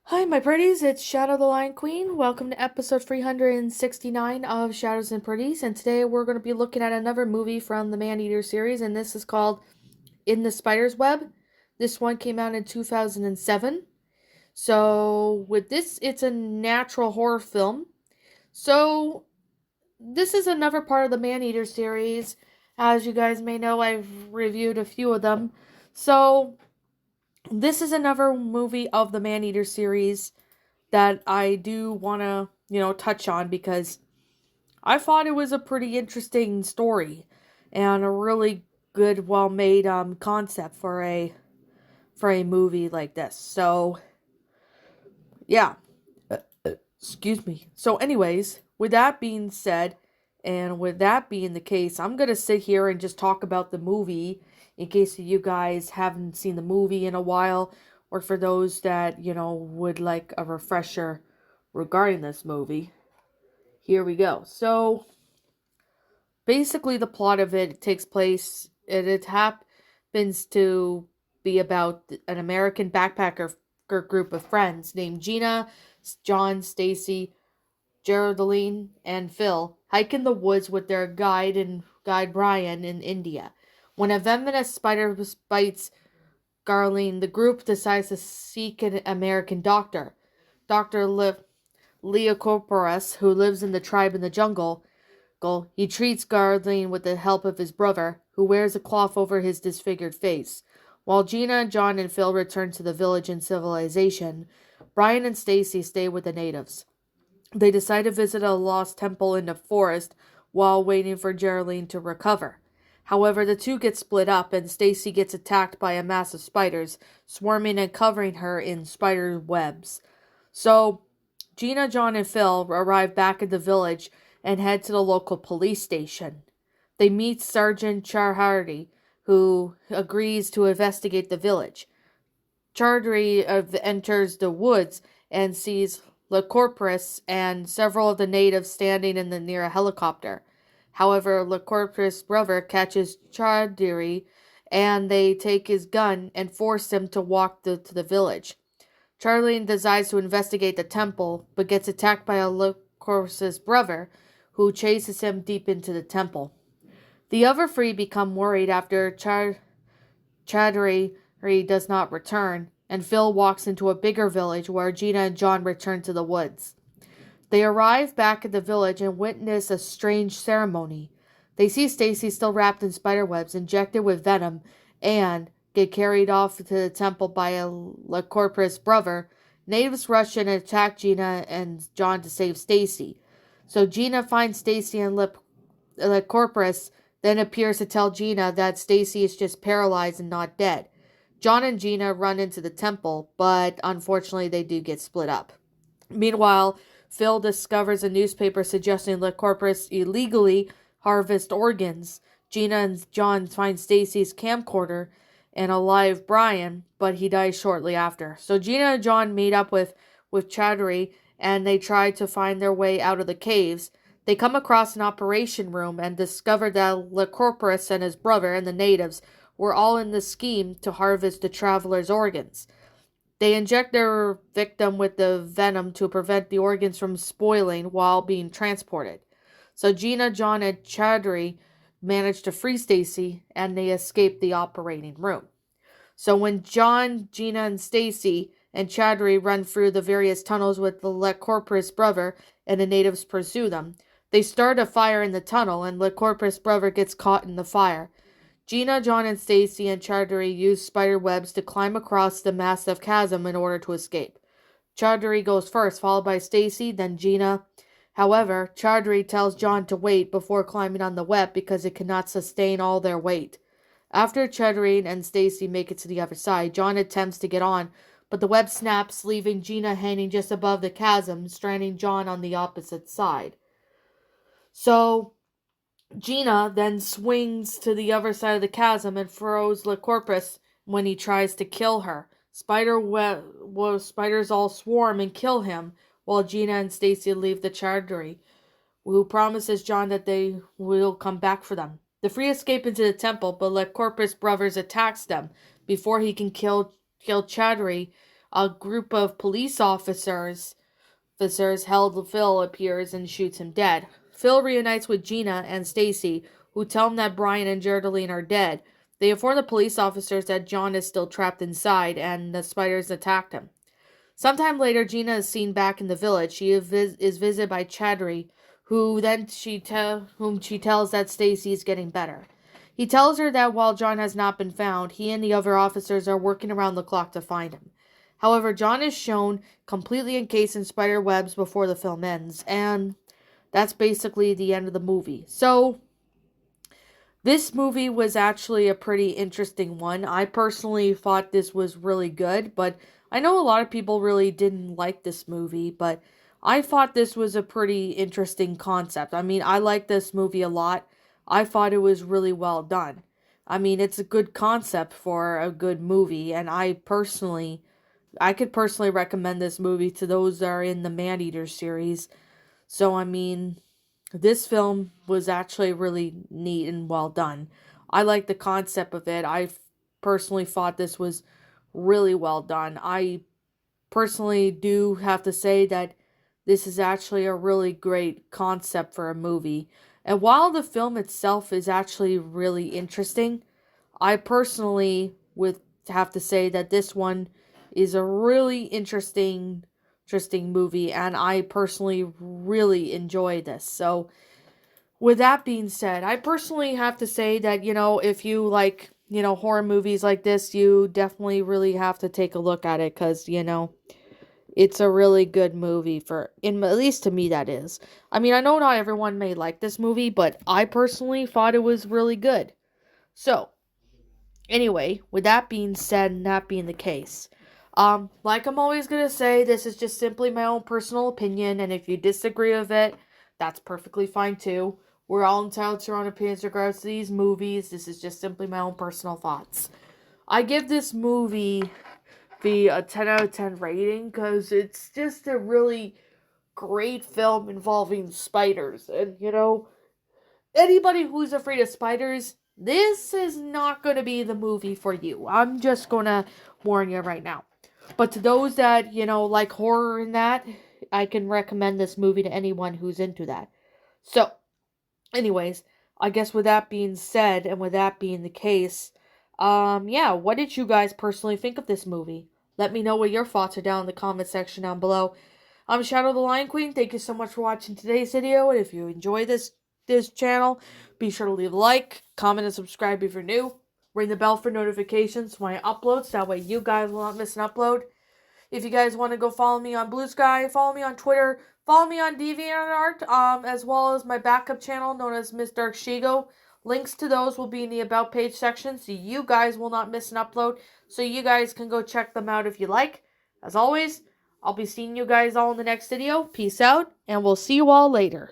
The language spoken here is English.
Hi, my pretties. It's Shadow the Lion Queen. Welcome to episode 369 of Shadows and Pretties. And today we're going to be looking at another movie from the Man-Eater series, and this is called In the Spider's Web. This one came out in 2007. So, with this, it's a natural horror film. So, this is another part of the Man-Eater series. As you guys may know, I've reviewed a few of them. So, this is another movie of the Man-Eater series that I do want to, touch on because I thought it was a pretty interesting story and a really good, well-made concept for a movie like this. So, yeah, excuse me. So, anyways, with that being said, and with that being the case, I'm gonna sit here and just talk about the movie in case you guys haven't seen the movie in a while, or for those that would like a refresher regarding this movie. Here we go. So, basically, the plot of it takes place, it happens to be about an American backpacker group of friends named Gina, John, Stacy, Geraldine, and Phil hike in the woods with their guide Brian in India. When a venomous spider bites Garline, the group decides to seek an American doctor. Dr. Leocorporus, who lives in the tribe in the jungle. He treats Garline with the help of his brother, who wears a cloth over his disfigured face. While Gina, John, and Phil return to the village and civilization, Brian and Stacy stay with the natives. They decide to visit a lost temple in the forest while waiting for Geraldine to recover. However, the two get split up and Stacy gets attacked by a mass of spiders, swarming and covering her in spider webs. So, Gina, John, and Phil arrive back at the village and head to the local police station. They meet Sergeant Charhardy, who agrees to investigate the village. Chardy enters the woods and sees LeCorpus and several of the natives standing near a helicopter. However, LeCorpus' brother catches Chardy and they take his gun and force him to walk to the village. Charlene decides to investigate the temple, but gets attacked by a LeCorpus' brother, who chases him deep into the temple. The other three become worried after Chardy does not return, and Phil walks into a bigger village where Gina and John return to the woods. They arrive back at the village and witness a strange ceremony. They see Stacy still wrapped in spiderwebs, injected with venom, and get carried off to the temple by a LeCorpus brother. Natives rush in and attack Gina and John to save Stacy. So Gina finds Stacy and LeCorpus, then appears to tell Gina that Stacy is just paralyzed and not dead. John and Gina run into the temple, but unfortunately they do get split up. Meanwhile, Phil discovers a newspaper suggesting LeCorpus illegally harvest organs. Gina and John find Stacy's camcorder and a live Brian, but he dies shortly after. So Gina and John meet up with Chowdhury and they try to find their way out of the caves. They come across an operation room and discover that LeCorpus and his brother and the natives were all in the scheme to harvest the traveler's organs. They inject their victim with the venom to prevent the organs from spoiling while being transported. So Gina, John, and Chowdhury manage to free Stacy and they escape the operating room. So when John, Gina, and Stacy and Chowdhury run through the various tunnels with the LeCorpus brother and the natives pursue them, they start a fire in the tunnel and LeCorpus brother gets caught in the fire. Gina, John, and Stacy and Chowdhury use spider webs to climb across the massive chasm in order to escape. Chowdhury goes first, followed by Stacy, then Gina. However, Chowdhury tells John to wait before climbing on the web because it cannot sustain all their weight. After Chowdhury and Stacy make it to the other side, John attempts to get on, but the web snaps, leaving Gina hanging just above the chasm, stranding John on the opposite side. So, Gina then swings to the other side of the chasm and throws LeCorpus when he tries to kill her. Spiders all swarm and kill him, while Gina and Stacy leave the Chowdhury, who promises John that they will come back for them. The three escape into the temple, but LeCorpus brothers attacks them before he can kill Chowdhury. a group of police officers held Phil appears and shoots him dead. Phil reunites with Gina and Stacy, who tell him that Brian and Geraldine are dead. They inform the police officers that John is still trapped inside and the spiders attacked him. Sometime later, Gina is seen back in the village. She is visited by Chadri, whom she tells that Stacy is getting better. He tells her that while John has not been found, he and the other officers are working around the clock to find him. However, John is shown completely encased in spider webs before the film ends, and that's basically the end of the movie. So, this movie was actually a pretty interesting one. I personally thought this was really good, but I know a lot of people really didn't like this movie, but I thought this was a pretty interesting concept. I mean, I like this movie a lot. I thought it was really well done. I mean, it's a good concept for a good movie, and I could personally recommend this movie to those that are in the Maneater series. So, I mean, this film was actually really neat and well done. I like the concept of it. I personally thought this was really well done. I personally do have to say that this is actually a really great concept for a movie. And while the film itself is actually really interesting, I personally would have to say that this one is a really interesting movie, and I personally really enjoy this. So, with that being said, I personally have to say that, if you like, horror movies like this, you definitely really have to take a look at it because, it's a really good movie at least to me, that is. I mean, I know not everyone may like this movie, but I personally thought it was really good. So, anyway, with that being said and that being the case, like I'm always gonna say, this is just simply my own personal opinion, and if you disagree with it, that's perfectly fine too. We're all entitled to our own opinions regards to these movies. This is just simply my own personal thoughts. I give this movie a 10 out of 10 rating because it's just a really great film involving spiders. And, anybody who's afraid of spiders, this is not going to be the movie for you. I'm just going to warn you right now. But to those that, like horror and that, I can recommend this movie to anyone who's into that. So, anyways, I guess with that being said, and with that being the case, yeah, what did you guys personally think of this movie? Let me know what your thoughts are down in the comment section down below. I'm Shadow the Lion Queen. Thank you so much for watching today's video, and if you enjoy this channel, be sure to leave a like, comment, and subscribe if you're new. Ring the bell for notifications when I upload, so that way you guys will not miss an upload. If you guys want to go follow me on Blue Sky, follow me on Twitter, follow me on DeviantArt, as well as my backup channel known as Miss Dark Shigo. Links to those will be in the About page section, so you guys will not miss an upload, so you guys can go check them out if you like. As always, I'll be seeing you guys all in the next video. Peace out, and we'll see you all later.